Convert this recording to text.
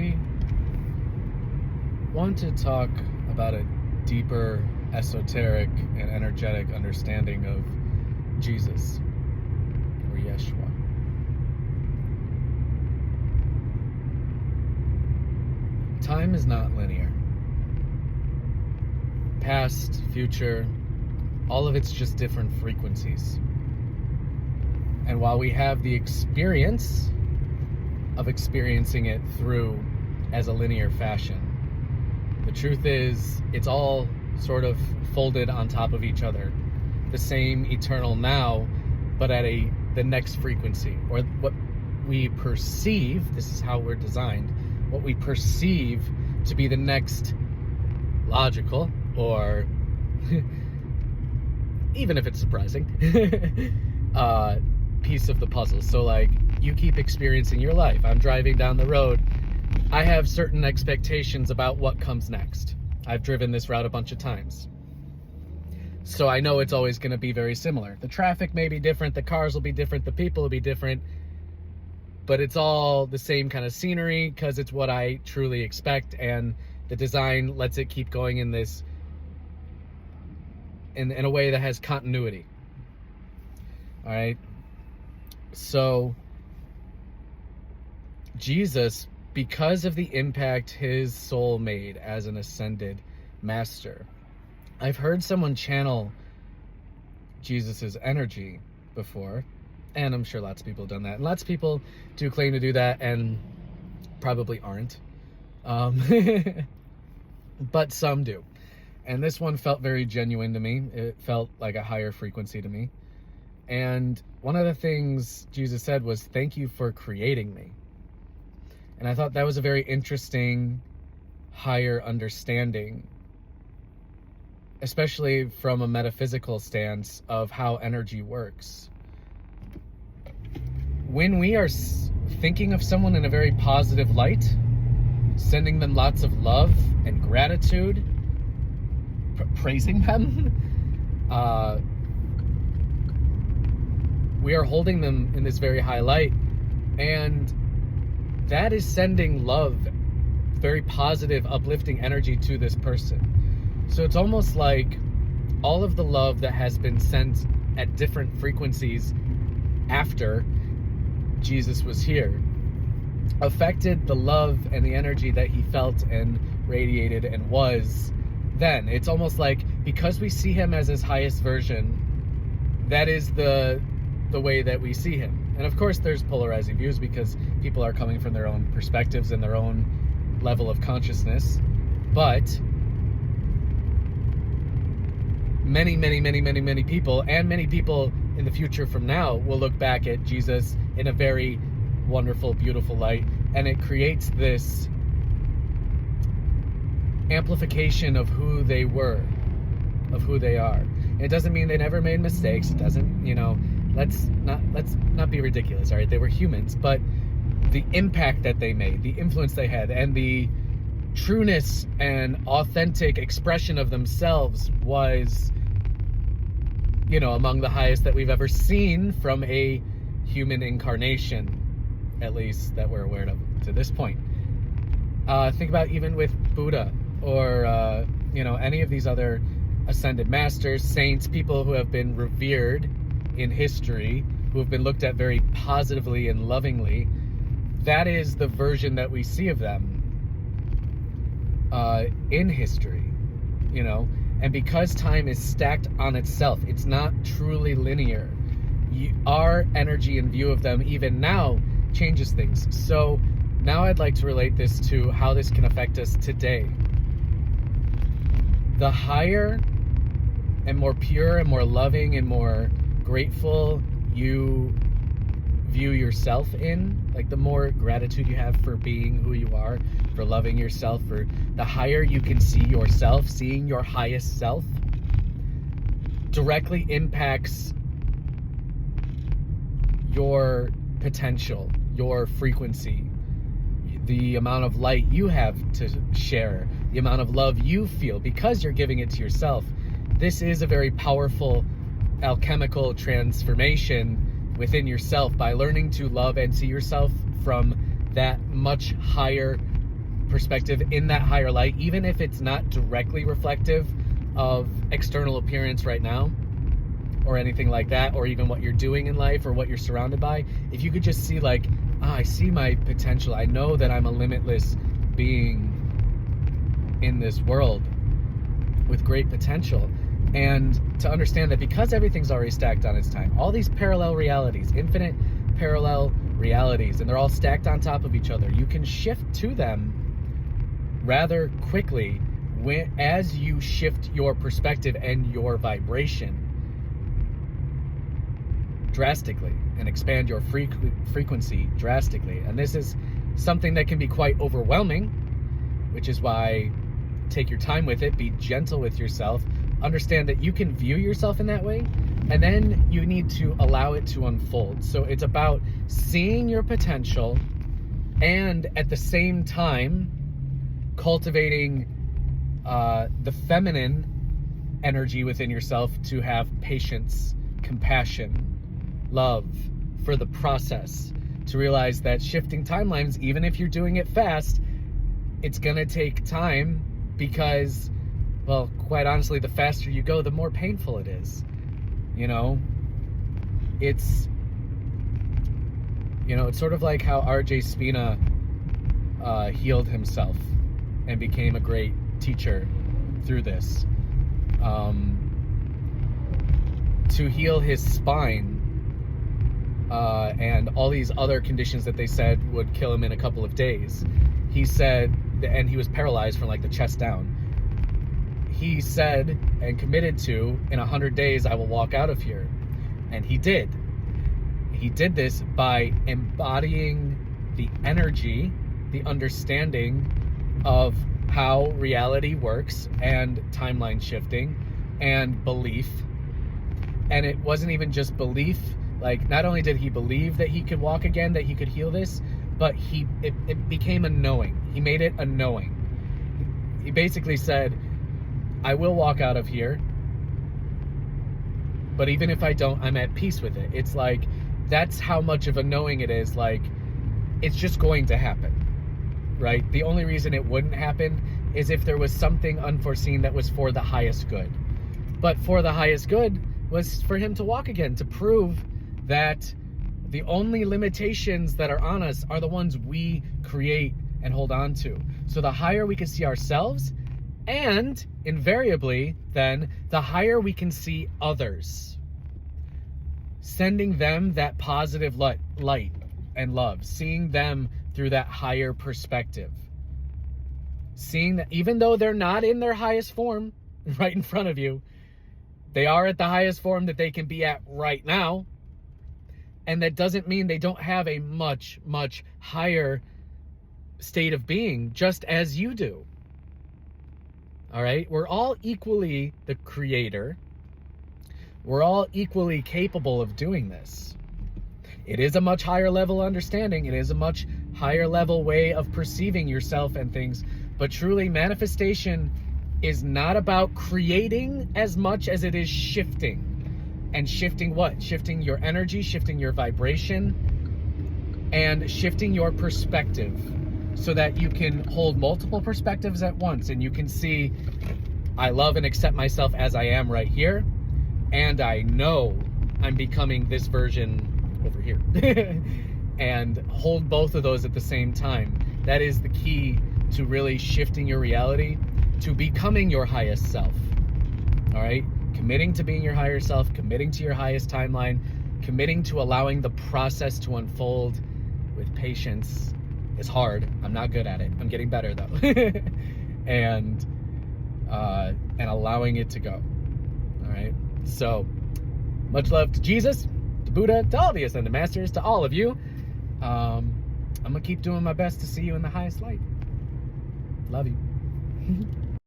I want to talk about a deeper, esoteric, and energetic understanding of Jesus, or Yeshua. Time is not linear. Past, future, all of it's just different frequencies. And while we have the experience of experiencing it through as a linear fashion, the truth is it's all sort of folded on top of each other. The same eternal now, but at the next frequency, or what we perceive, this is how we're designed, what we perceive to be the next logical, or even if it's surprising, piece of the puzzle. So like, you keep experiencing your life. I'm driving down the road. I have certain expectations about what comes next. I've driven this route a bunch of times. So I know it's always going to be very similar. The traffic may be different, the cars will be different, the people will be different, but it's all the same kind of scenery because it's what I truly expect, and the design lets it keep going in this, in a way that has continuity. All right. So Jesus, because of the impact his soul made as an ascended master, I've heard someone channel Jesus's energy before, and I'm sure lots of people have done that. And lots of people do claim to do that and probably aren't. But some do. And this one felt very genuine to me. It felt like a higher frequency to me. And one of the things Jesus said was, "Thank you for creating me." And I thought that was a very interesting, higher understanding, especially from a metaphysical stance of how energy works. When we are thinking of someone in a very positive light, sending them lots of love and gratitude, praising them, we are holding them in this very high light, and that is sending love, very positive, uplifting energy to this person. So it's almost like all of the love that has been sent at different frequencies after Jesus was here affected the love and the energy that he felt and radiated and was then. It's almost like, because we see him as his highest version, that is the way that we see him. And of course there's polarizing views because people are coming from their own perspectives and their own level of consciousness. But many people, and many people in the future from now, will look back at Jesus in a very wonderful, beautiful light, and it creates this amplification of who they were, of who they are. It doesn't mean they never made mistakes. It doesn't, let's not be ridiculous, all right? They were humans, but the impact that they made, the influence they had, and the trueness and authentic expression of themselves was, among the highest that we've ever seen from a human incarnation, at least that we're aware of to this point. Think about even with Buddha, or any of these other ascended masters, saints, people who have been revered in history, who have been looked at very positively and lovingly. That is the version that we see of them in history, and because time is stacked on itself, it's not truly linear. Our energy and view of them even now changes things. So now I'd like to relate this to how this can affect us today. The higher and more pure and more loving and more grateful you view yourself in, like the more gratitude you have for being who you are, for loving yourself, for the higher you can see yourself, seeing your highest self directly impacts your potential, your frequency, the amount of light you have to share, the amount of love you feel because you're giving it to yourself. This is a very powerful alchemical transformation within yourself by learning to love and see yourself from that much higher perspective in that higher light, even if it's not directly reflective of external appearance right now or anything like that, or even what you're doing in life or what you're surrounded by. If you could just see like, I see my potential. I know that I'm a limitless being in this world with great potential. And to understand that because everything's already stacked on its time, all these parallel realities, infinite parallel realities, and they're all stacked on top of each other, you can shift to them rather quickly as you shift your perspective and your vibration drastically and expand your frequency drastically. And this is something that can be quite overwhelming, which is why take your time with it, be gentle with yourself, understand that you can view yourself in that way, and then you need to allow it to unfold. So it's about seeing your potential and at the same time cultivating the feminine energy within yourself to have patience, compassion, love for the process, to realize that shifting timelines, even if you're doing it fast, it's gonna take time, because, well, quite honestly, the faster you go, the more painful it is. It's sort of like how R.J. Spina healed himself and became a great teacher through this. To heal his spine and all these other conditions that they said would kill him in a couple of days, he said, and he was paralyzed from like the chest down, he said and committed to, in 100 days I will walk out of here. And he did. He did this by embodying the energy, the understanding of how reality works, and timeline shifting and belief. And it wasn't even just belief. Like, not only did he believe that he could walk again, that he could heal this, but it became a knowing. He made it a knowing. He basically said, I will walk out of here, but even if I don't, I'm at peace with it. It's like, that's how much of a knowing it is. Like, it's just going to happen, right? The only reason it wouldn't happen is if there was something unforeseen that was for the highest good. But for the highest good was for him to walk again, to prove that the only limitations that are on us are the ones we create and hold on to. So the higher we can see ourselves, and invariably then the higher we can see others, sending them that positive light and love, seeing them through that higher perspective, seeing that even though they're not in their highest form right in front of you, they are at the highest form that they can be at right now. And that doesn't mean they don't have a much, much higher state of being, just as you do. All right? We're all equally the creator. We're all equally capable of doing this. It is a much higher level understanding. It is a much higher level way of perceiving yourself and things. But truly, manifestation is not about creating as much as it is shifting. And shifting what? Shifting your energy, shifting your vibration, and shifting your perspective, so that you can hold multiple perspectives at once, and you can see, I love and accept myself as I am right here, and I know I'm becoming this version over here. And hold both of those at the same time. That is the key to really shifting your reality to becoming your highest self. All right? Committing to being your higher self, committing to your highest timeline, committing to allowing the process to unfold with patience is hard. I'm not good at it. I'm getting better though. and allowing it to go. All right. So much love to Jesus, to Buddha, to all the Ascended Masters, to all of you. I'm gonna keep doing my best to see you in the highest light. Love you.